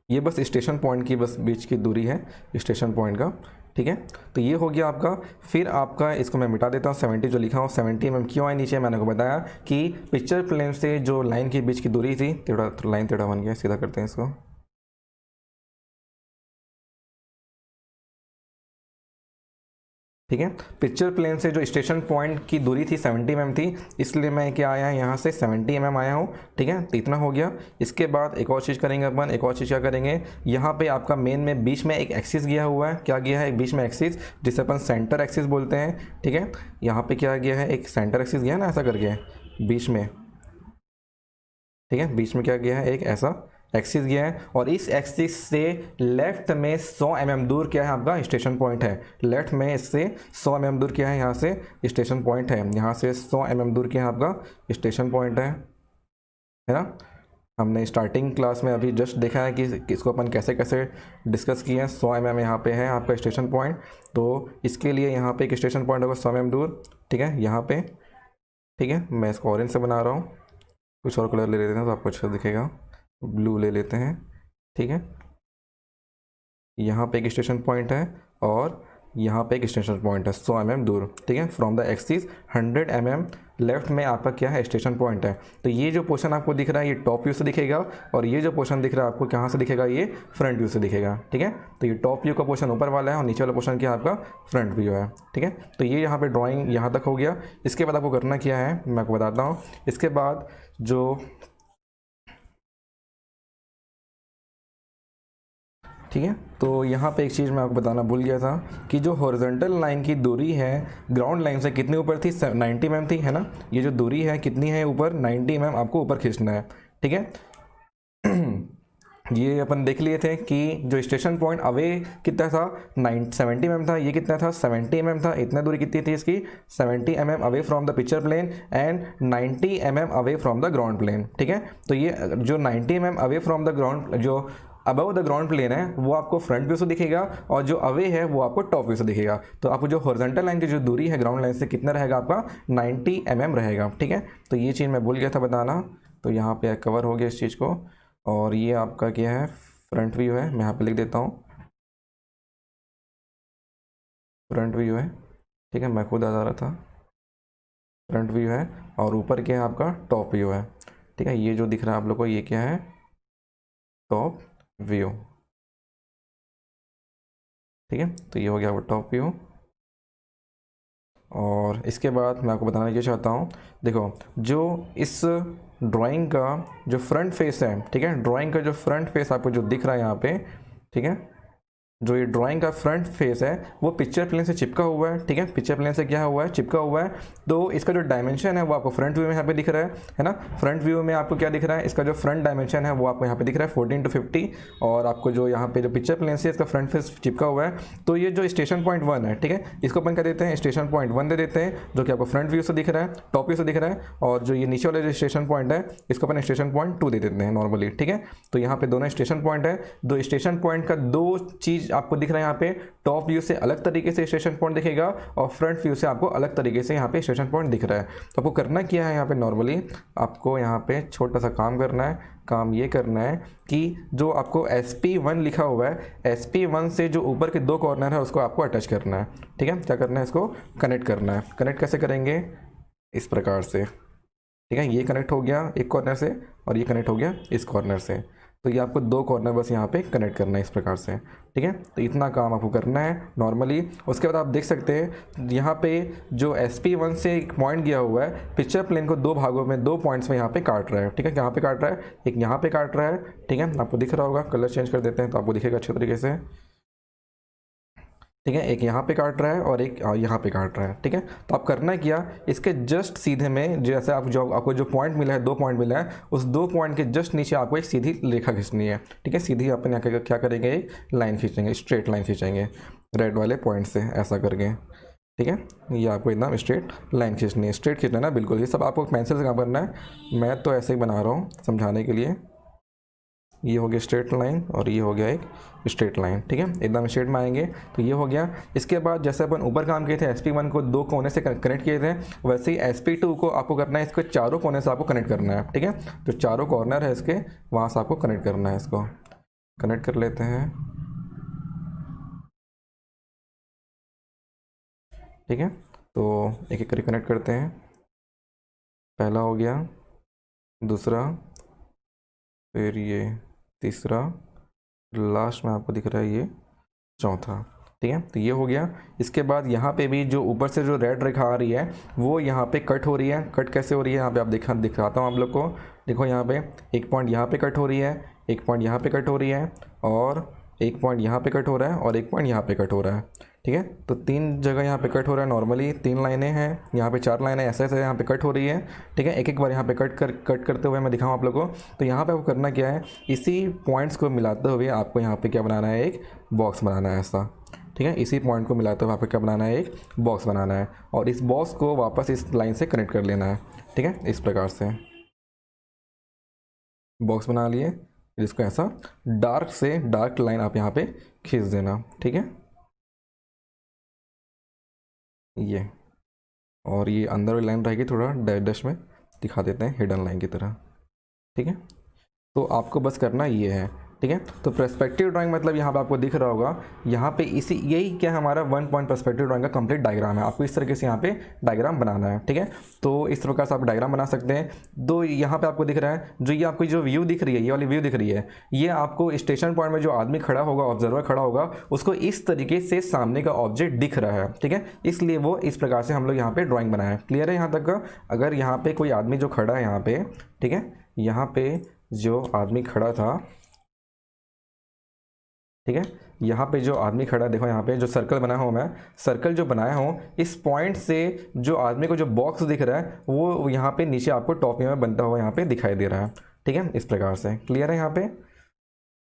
ये बस स्टेशन पॉइंट की बस बीच की दूरी है स्टेशन पॉइंट का, ठीक है। तो ये हो गया आपका। फिर आपका इसको मैं मिटा देता हूँ, 70 जो लिखा हूँ 70 mm क्यों आए नीचे, मैंने को बताया कि पिक्चर प्लेन से जो लाइन के बीच की दूरी थी, टेढ़ा लाइन टेढ़ा बन गया, सीधा करते हैं इसको, ठीक है। पिक्चर प्लेन से जो स्टेशन पॉइंट की दूरी थी 70 mm थी, इसलिए मैं क्या आया यहाँ से 70 mm आया हूँ, ठीक है। तो इतना हो गया। इसके बाद एक और चीज़ करेंगे अपन, एक और चीज़ क्या करेंगे, यहाँ पे आपका मेन में बीच में एक एक्सिस गया हुआ है, क्या गया है एक बीच में एक्सिस, जिसे अपन सेंटर एक्सिस बोलते हैं, ठीक है। यहाँ पे क्या गया है, एक सेंटर एक्सिस गया ना ऐसा करके बीच में, ठीक है। बीच में क्या गया है, एक ऐसा एक्सिस गया है, और इस एक्सिस से लेफ्ट में 100 mm दूर क्या है आपका स्टेशन पॉइंट है, लेफ्ट में इससे 100 mm दूर क्या है, यहाँ से स्टेशन पॉइंट है, यहाँ से 100 mm दूर क्या है आपका स्टेशन पॉइंट है ना। हमने स्टार्टिंग क्लास में अभी जस्ट देखा है कि इसको अपन कैसे कैसे डिस्कस किए हैं। 100 mm यहाँ पे है आपका स्टेशन पॉइंट, तो इसके लिए यहाँ पे एक स्टेशन पॉइंट होगा 100 mm दूर, ठीक है, यहाँ पे, ठीक है। मैं इसको ऑरेंज से बना रहा हूँ, कुछ और कलर ले लेते हैं तो आपको अच्छा दिखेगा, ब्लू ले लेते हैं, ठीक है। यहाँ पे एक स्टेशन पॉइंट है और यहाँ पे एक स्टेशन पॉइंट है 100 mm दूर, ठीक है। From the axis 100 mm left में आपका क्या है स्टेशन पॉइंट है। तो ये जो पोर्शन आपको दिख रहा है ये टॉप व्यू से दिखेगा, और ये जो पोर्शन दिख रहा है आपको कहाँ से दिखेगा, ये फ्रंट व्यू से दिखेगा, ठीक है। तो ये टॉप व्यू का पोर्शन ऊपर वाला है और नीचे वाला पोर्शन क्या आपका फ्रंट व्यू है, ठीक है। तो ये यहाँ पे ड्राइंग यहाँ तक हो गया। इसके बाद आपको करना क्या है मैं आपको बताता हूँ। इसके बाद जो, ठीक है, तो यहाँ पे एक चीज़ मैं आपको बताना भूल गया था कि जो हॉरिजॉन्टल लाइन की दूरी है ग्राउंड लाइन से कितनी ऊपर थी 90 mm थी, है ना। ये जो दूरी है कितनी है ऊपर 90 mm आपको ऊपर खींचना है, ठीक है। ये अपन देख लिए थे कि जो स्टेशन पॉइंट अवे कितना था 70 mm था, ये कितना था 70 mm था। इतना दूरी कितनी थी इसकी 70 mm away from the picture plane and 90 mm away from the ground plane, ठीक है। तो ये जो 90 mm away from the ground, जो अबव द ग्राउंड प्लेन है वो आपको फ्रंट व्यू से दिखेगा, और जो अवे है वो आपको टॉप व्यू से दिखेगा। तो आपको जो हॉरिजॉन्टल लाइन की जो दूरी है ग्राउंड लाइन से कितना रहेगा आपका 90 mm रहेगा, ठीक है। तो ये चीज़ मैं भूल गया था बताना, तो यहाँ पे कवर हो गया इस चीज़ को। और ये आपका क्या है फ्रंट व्यू है, मैं यहाँ पे लिख देता हूँ फ्रंट व्यू है, ठीक है। मैं खुद आ जा रहा था, फ्रंट व्यू है, और ऊपर क्या है आपका टॉप व्यू है, ठीक है। ये जो दिख रहा है आप लोग को ये क्या है टॉप व्यू, ठीक है, तो ये हो गया वो टॉप व्यू। और इसके बाद मैं आपको बताना क्या चाहता हूँ, देखो जो इस ड्राइंग का जो फ्रंट फेस है, ठीक है, ड्राइंग का जो फ्रंट फेस आपको जो दिख रहा है यहाँ पे, ठीक है, जो ये ड्राइंग का फ्रंट फेस है वो पिक्चर प्लेन से चिपका हुआ है, ठीक है, पिक्चर प्लेन से क्या हुआ है, चिपका हुआ है। तो इसका जो डायमेंशन है वो आपको फ्रंट व्यू में यहाँ पे दिख रहा है ना। फ्रंट व्यू में आपको क्या दिख रहा है, इसका जो फ्रंट डायमेंशन है वो आपको यहाँ पे दिख रहा है 14:50, और आपको जो यहाँ पे जो पिक्चर प्लेन से इसका फ्रंट फेस चिपका हुआ है। तो ये जो स्टेशन पॉइंट 1 है, ठीक है, इसको अपन क्या देते हैं, स्टेशन पॉइंट 1 दे देते हैं, जो कि आपको फ्रंट व्यू से दिख रहा है, टॉप व्यू से दिख रहा है। और जो ये नीचे वाला जो स्टेशन पॉइंट है इसको अपन स्टेशन पॉइंट 2 दे देते हैं नॉर्मली, ठीक है। तो यहाँ पे दोनों स्टेशन पॉइंट है, दो स्टेशन पॉइंट का दो चीज़ आपको दिख रहा है यहाँ पे, टॉप व्यू से अलग तरीके से स्टेशन पॉइंट दिखेगा और फ्रंट व्यू से आपको अलग तरीके से यहाँ पे स्टेशन पॉइंट दिख रहा है। तो आपको करना क्या है यहाँ पे, नॉर्मली आपको यहाँ पे छोटा सा काम करना है। काम ये करना है कि जो आपको SP1 लिखा हुआ है, SP1 से जो ऊपर के दो कॉर्नर है उसको आपको अटैच करना है, ठीक है। क्या करना है, इसको कनेक्ट करना है। कनेक्ट कैसे करेंगे, इस प्रकार से, ठीक है, ये कनेक्ट हो गया एक कॉर्नर से और ये कनेक्ट हो गया इस कॉर्नर से। तो ये आपको दो कॉर्नर बस यहाँ पे कनेक्ट करना है इस प्रकार से, ठीक है। तो इतना काम आपको करना है नॉर्मली। उसके बाद आप देख सकते हैं यहाँ पे जो SP1 से एक पॉइंट गया हुआ है, पिक्चर प्लेन को दो भागों में, दो पॉइंट्स में यहाँ पे काट रहा है, ठीक है। यहाँ पे काट रहा है, एक यहाँ पे काट रहा है, ठीक है, आपको दिख रहा होगा। कलर चेंज कर देते हैं तो आपको दिखेगा अच्छे तरीके से, ठीक है। एक यहाँ पे काट रहा है और एक यहाँ पे काट रहा है, ठीक है। तो आप करना क्या, इसके जस्ट सीधे में जैसे आप जो आपको जो पॉइंट मिला है, दो पॉइंट मिला है, उस दो पॉइंट के जस्ट नीचे आपको एक सीधी रेखा खींचनी है, ठीक है। सीधी अपन यहाँ क्या करेंगे, एक लाइन खींचेंगे, स्ट्रेट लाइन खींचेंगे रेड वाले पॉइंट से ऐसा करके, ठीक है। ये आपको एकदम स्ट्रेट लाइन खींचनी है, स्ट्रेट खींचना है ना, बिल्कुल। ये सब आपको पेंसिल से काम करना है, मैं तो ऐसे ही बना रहा हूँ समझाने के लिए। ये हो गया स्ट्रेट लाइन और ये हो गया एक स्ट्रेट लाइन, ठीक है, एकदम स्ट्रेट में आएंगे। तो ये हो गया। इसके बाद जैसे अपन ऊपर काम किए थे, SP1 को दो कोने से कनेक्ट किए थे, वैसे ही SP2 को आपको करना है, इसको चारों कोने से आपको कनेक्ट करना है, ठीक है। जो चारों कॉर्नर है इसके, वहाँ से आपको कनेक्ट करना है, इसको कनेक्ट कर लेते हैं, ठीक है। तो एक एक करके कनेक्ट करते हैं। पहला हो गया, दूसरा, फिर ये तीसरा, लास्ट में आपको दिख रहा है ये चौथा, ठीक है। तो ये हो गया। इसके बाद यहाँ पे भी जो ऊपर से जो रेड रेखा आ रही है वो यहाँ पे कट हो रही है। कट कैसे हो रही है, यहाँ पे आप दिखाता हूँ आप लोग को। देखो यहाँ पे एक पॉइंट यहाँ पे कट हो रही है, एक पॉइंट यहाँ पे कट हो रही है, और एक पॉइंट यहाँ पे कट हो रहा है, और एक पॉइंट यहाँ पे कट हो रहा है, ठीक है। तो तीन जगह यहाँ पे कट हो रहा है नॉर्मली, तीन लाइनें हैं यहाँ पे, चार लाइनें ऐसे ऐसे यहाँ पे कट हो रही है, ठीक है। एक एक बार यहाँ पे कट करते हुए मैं दिखाऊँ आप लोगों को। तो यहाँ पे आपको करना क्या है, इसी पॉइंट्स को मिलाते हुए आपको यहाँ पे क्या बनाना है, एक बॉक्स बनाना है ऐसा, ठीक है। इसी पॉइंट को मिलाते हुए आपको क्या बनाना है, एक बॉक्स बनाना है, और इस बॉक्स को वापस इस लाइन से कनेक्ट कर लेना है, ठीक है। इस प्रकार से बॉक्स बना लिए, इसको ऐसा डार्क से डार्क लाइन आप यहाँ पे खींच देना, ठीक है, ये। और ये अंदर वाली लाइन रहेगी, थोड़ा डैश में दिखा देते हैं हिडन लाइन की तरह, ठीक है। तो आपको बस करना ये है, ठीक है। तो पर्सपेक्टिव ड्राइंग मतलब यहाँ पे आपको दिख रहा होगा, यहाँ पे इसी यही क्या हमारा 1 पॉइंट पर्सपेक्टिव ड्राइंग का कंप्लीट डायग्राम है। आपको इस तरीके से यहाँ पे डायग्राम बनाना है, ठीक है। तो इस प्रकार से आप डायग्राम बना सकते हैं। तो यहाँ पे आपको दिख रहा है, जो ये आपको जो व्यू दिख रही है, ये वाली व्यू दिख रही है, ये आपको स्टेशन पॉइंट में जो आदमी खड़ा होगा, ऑब्जर्वर खड़ा होगा, उसको इस तरीके से सामने का ऑब्जेक्ट दिख रहा है, ठीक है। इसलिए वो इस प्रकार से हम लोग यहाँ पे ड्राइंग बनाए। क्लियर है यहाँ तक का? अगर यहाँ पे कोई आदमी जो खड़ा है यहाँ पे, ठीक है, यहाँ पे जो आदमी खड़ा था, ठीक है, यहाँ पे जो आदमी खड़ा है, देखो यहाँ पे जो सर्कल बनाया हूँ मैं, सर्कल जो बनाया हूँ, इस पॉइंट से जो आदमी को जो बॉक्स दिख रहा है वो यहाँ पे नीचे आपको टॉप में बनता हुआ यहाँ पे दिखाई दे रहा है, ठीक है, इस प्रकार से। क्लियर है यहाँ पे?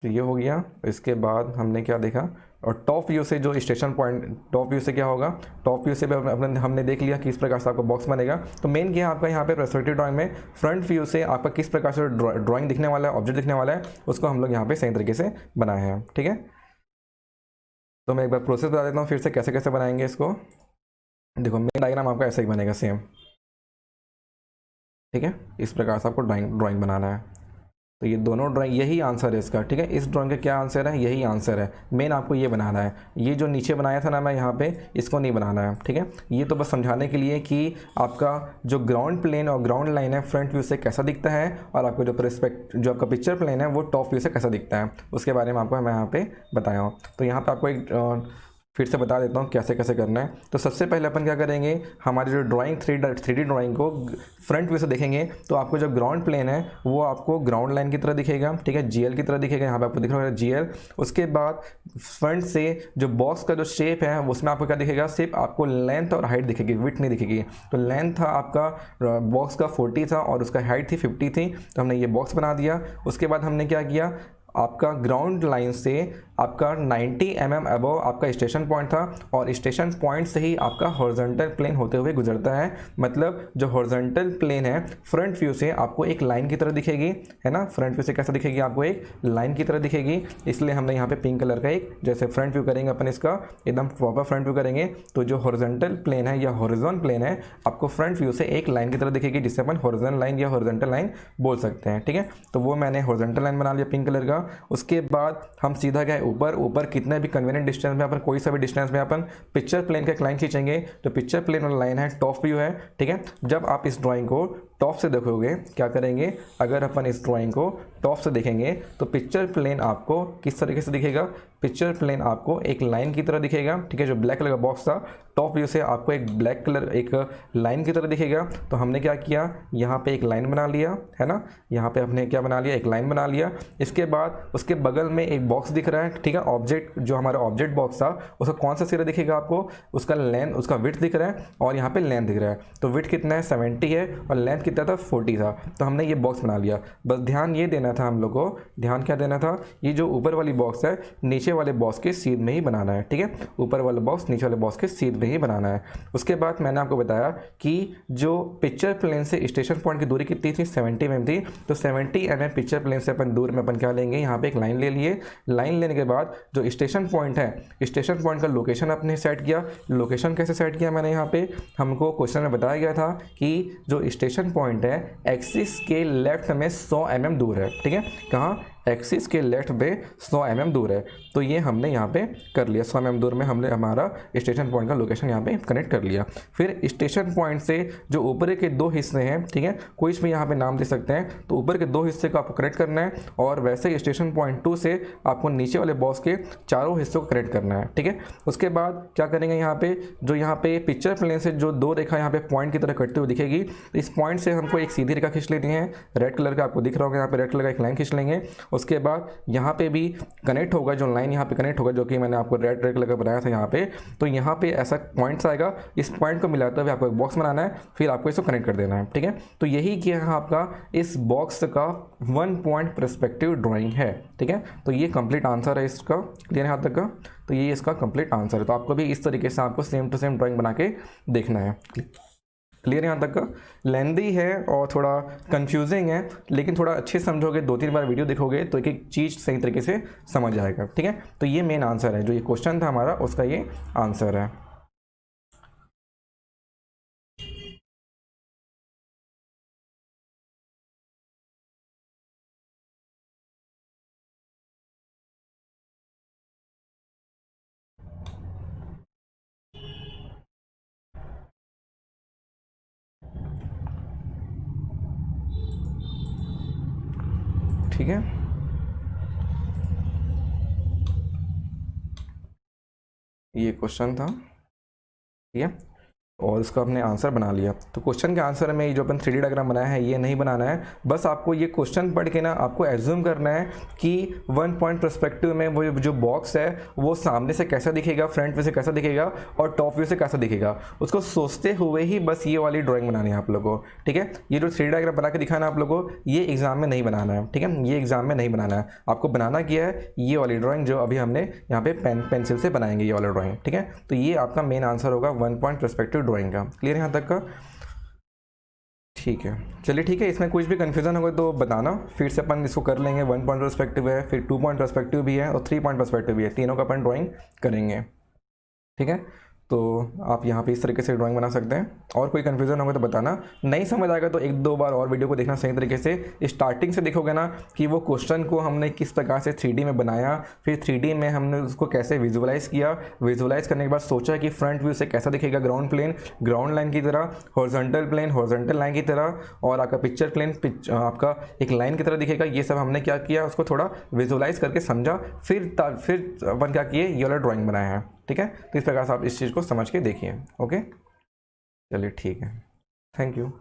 तो ये हो गया। इसके बाद हमने क्या देखा, और टॉप व्यू से जो स्टेशन पॉइंट, टॉप व्यू से क्या होगा, टॉप व्यू से भी हमने देख लिया कि इस प्रकार से आपका बॉक्स बनेगा। तो मेन क्या है आपका यहाँ पे पर्सपेक्टिव ड्राइंग में, फ्रंट व्यू से आपका किस प्रकार से ड्राइंग दिखने वाला है, ऑब्जेक्ट दिखने वाला है, उसको हम लोग यहाँ पे सही तरीके से बनाए हैं, ठीक है। तो मैं एक बार प्रोसेस बता देता हूँ फिर से कैसे कैसे बनाएंगे इसको। देखो मेन डायग्राम आपका ऐसे ही बनेगा सेम, ठीक है, इस प्रकार से आपको ड्राइंग बनाना है। तो ये दोनों ड्राइंग, यही आंसर है इसका, ठीक है। इस ड्राइंग का क्या आंसर है, यही आंसर है। मेन आपको ये बनाना है, ये जो नीचे बनाया था ना मैं यहाँ पे, इसको नहीं बनाना है, ठीक है। ये तो बस समझाने के लिए कि आपका जो ग्राउंड प्लेन और ग्राउंड लाइन है फ्रंट व्यू से कैसा दिखता है, और आपको जो आपका पिक्चर प्लेन है वो टॉप व्यू से कैसा दिखता है, उसके बारे में आपको मैं यहाँ पे बताया हूँ। तो यहाँ पर आपको एक फिर से बता देता हूँ कैसे कैसे करना है। तो सबसे पहले अपन क्या करेंगे, हमारी जो ड्राइंग 3D ड्राइंग को फ्रंट व्यू से देखेंगे तो आपको जो ग्राउंड प्लेन है वो आपको ग्राउंड लाइन की तरह दिखेगा, ठीक है, GL की तरह दिखेगा, यहाँ पे आपको दिख रहा है GL। उसके बाद फ्रंट से जो बॉक्स का जो शेप है उसमें आपको क्या दिखेगा, सिर्फ आपको लेंथ और हाइट दिखेगी, विड्थ नहीं दिखेगी। तो लेंथ था आपका बॉक्स का 40 था और उसका हाइट थी 50 थी, तो हमने ये बॉक्स बना दिया। उसके बाद हमने क्या किया, आपका ग्राउंड लाइन से आपका 90 mm अबव आपका स्टेशन पॉइंट था और स्टेशन पॉइंट से ही आपका हॉरिजॉन्टल प्लेन होते हुए गुजरता है। मतलब जो हॉरिजॉन्टल प्लेन है फ्रंट व्यू से आपको एक लाइन की तरह दिखेगी, है ना, फ्रंट व्यू से कैसा दिखेगी, आपको एक लाइन की तरह दिखेगी। इसलिए हमने यहाँ पे पिंक कलर का एक, जैसे फ्रंट व्यू करेंगे अपन इसका एकदम प्रॉपर फ्रंट व्यू करेंगे तो जो हॉरिजॉन्टल प्लेन है या हॉरिजॉन प्लेन है आपको फ्रंट व्यू से एक लाइन की तरह दिखेगी, जिससे अपन हॉरिजॉन्टल लाइन या हॉरिजॉन्टल लाइन बोल सकते हैं, ठीक है। तो वो मैंने हॉरिजॉन्टल लाइन बना लिया पिंक कलर का। उसके बाद हम सीधा गए ऊपर कितने भी कन्वीनियंट डिस्टेंस में अपन, कोई सा भी डिस्टेंस में अपन पिक्चर प्लेन का एक लाइन खींचेंगे। तो पिक्चर प्लेन वाला लाइन है टॉप व्यू है, ठीक है। जब आप इस ड्राइंग को टॉप से देखोगे, क्या करेंगे, अगर अपन इस ड्राइंग को टॉप से देखेंगे तो पिक्चर प्लेन आपको किस तरीके से दिखेगा, पिक्चर प्लेन आपको एक लाइन की तरह दिखेगा, ठीक है। जो ब्लैक कलर का बॉक्स था टॉप व्यू से आपको एक ब्लैक कलर एक लाइन की तरह दिखेगा। तो हमने क्या किया, यहाँ पे एक लाइन बना लिया, है ना, यहाँ पे हमने क्या बना लिया, एक लाइन बना लिया। इसके बाद उसके बगल में एक बॉक्स दिख रहा है, ठीक है, ऑब्जेक्ट, जो हमारा ऑब्जेक्ट बॉक्स था उसका कौन सा सिरा दिखेगा आपको, उसका लेंथ, उसका विड्थ दिख रहा है और यहाँ पे लेंथ दिख रहा है। तो विड्थ कितना है 70 है और लेंथ कितना था 40 था। तो हमने ये बॉक्स बना लिया। बस ध्यान ये देना था हम लोग को, ध्यान क्या देना था, ये जो ऊपर वाली बॉक्स है नीचे वाले बॉक्स के सीध में ही बनाना है, ठीक है, ऊपर वाला बॉक्स नीचे वाले बॉक्स के सीध में ही बनाना है। उसके बाद मैंने आपको बताया कि जो पिक्चर प्लेन से स्टेशन पॉइंट की दूरी कितनी थी, 70 mm थी। तो 70 mm पिक्चर प्लेन से अपन दूर में अपन क्या लेंगे, यहाँ पे एक लाइन ले लिए। लाइन लेने के बाद जो स्टेशन पॉइंट है, स्टेशन पॉइंट का लोकेशन अपने सेट किया। लोकेशन कैसे सेट किया मैंने, यहाँ पे हमको क्वेश्चन में बताया गया था कि जो स्टेशन पॉइंट है एक्सिस के लेफ्ट में 100 mm दूर है, ठीक है, कहाँ, एक्सिस के लेफ्ट पे 100 mm दूर है। तो ये हमने यहाँ पे कर लिया, 100 mm दूर में हमने हमारा स्टेशन पॉइंट का लोकेशन यहाँ पे कनेक्ट कर लिया। फिर स्टेशन पॉइंट से जो ऊपर के 2 हिस्से हैं, ठीक है, कोई भी यहाँ पे नाम दे सकते हैं, तो ऊपर के 2 हिस्से को आपको कनेक्ट करना है और वैसे ही स्टेशन पॉइंट 2 से आपको नीचे वाले बॉक्स के चारों हिस्सों को कनेक्ट करना है, ठीक है। उसके बाद क्या करेंगे, यहाँ पे जो यहाँ पे पिक्चर प्लेन से जो 2 रेखा यहाँ पे पॉइंट की तरह कटती हुई दिखेगी, इस पॉइंट से हमको एक सीधी रेखा खींच लेनी है, रेड कलर का आपको दिख रहा होगा, यहाँ पे रेड कलर का एक लाइन खींच लेंगे। उसके बाद यहाँ पे भी कनेक्ट होगा, जो लाइन यहाँ पे कनेक्ट होगा, जो कि मैंने आपको रेड कलर का बनाया था यहाँ पे। तो यहाँ पे ऐसा पॉइंट्स आएगा, इस पॉइंट को मिलाते हुए आपको एक बॉक्स बनाना है, फिर आपको इसको कनेक्ट कर देना है, ठीक है। तो यही किया है आपका इस बॉक्स का 1 पॉइंट पर्सपेक्टिव ड्राइंग है, ठीक है। तो ये कंप्लीट आंसर है इसका, क्लियर है यहाँ तक का। तो ये इसका कंप्लीट आंसर है। तो आपको भी इस तरीके से आपको सेम टू सेम ड्राइंग बना के देखना है। क्लियर यहाँ तक का। लेंदी है और थोड़ा कंफ्यूजिंग है, लेकिन थोड़ा अच्छे समझोगे, 2-3 बार वीडियो देखोगे तो एक एक चीज़ सही तरीके से समझ आएगा, ठीक है। तो ये मेन आंसर है, जो ये क्वेश्चन था हमारा उसका ये आंसर है। ठीक है, ये क्वेश्चन था, ठीक है, और इसका हमने आंसर बना लिया। तो क्वेश्चन के आंसर में ये जो अपन 3D डायग्राम बनाया है ये नहीं बनाना है, बस आपको ये क्वेश्चन पढ़ के ना आपको एज्यूम करना है कि 1 पॉइंट पर्सपेक्टिव में वो जो बॉक्स है वो सामने से कैसा दिखेगा, फ्रंट व्यू से कैसा दिखेगा और टॉप व्यू से कैसा दिखेगा, उसको सोचते हुए ही बस ये वाली ड्राइंग बनानी है आप लोगों को, ठीक है। ये जो 3D डायग्राम बना के दिखाना है आप लोगों को, ये एग्जाम में नहीं बनाना है, ठीक है, ये एग्जाम में नहीं बनाना है। आपको बनाना क्या है, ये वाली ड्राइंग जो अभी हमने यहाँ पे पेंसिल से बनाएंगे, ये वाला ड्राइंग, ठीक है। तो ये आपका मेन आंसर होगा 1 पॉइंट पर्सपेक्टिव ड्राइंग का। क्लियर यहाँ तक का, ठीक है। चलिए ठीक है, इसमें कुछ भी कन्फ्यूजन होगा तो बताना, फिर से अपन इसको कर लेंगे। 1 पॉइंट पर्सपेक्टिव है, फिर 2 पॉइंट पर्सपेक्टिव भी है और 3 पॉइंट पर्सपेक्टिव भी है, तीनों का अपन ड्राइंग करेंगे, ठीक है। तो आप यहाँ पे इस तरीके से ड्राइंग बना सकते हैं। और कोई कन्फ्यूजन होगा तो बताना, नहीं समझ आएगा तो 1-2 बार और वीडियो को देखना सही तरीके से। स्टार्टिंग से देखोगे ना कि वो क्वेश्चन को हमने किस प्रकार से 3D में बनाया, फिर 3D में हमने उसको कैसे विजुअलाइज़ किया, विजुअलाइज करने के बाद सोचा कि फ्रंट व्यू से कैसा दिखेगा ग्राउंड प्लेन, ग्राउंड लाइन की तरह, हॉरिजॉन्टल प्लेन हॉरिजॉन्टल लाइन की तरह, और आपका पिक्चर प्लेन आपका एक लाइन की तरह दिखेगा। ये सब हमने क्या किया, उसको थोड़ा विजुअलाइज करके समझा, फिर अपन क्या किए, ये वाला ड्राइंग बनाया है। ठीक है, तो इस प्रकार से आप इस चीज़ को समझ के देखिए। ओके, चलिए ठीक है, थैंक यू।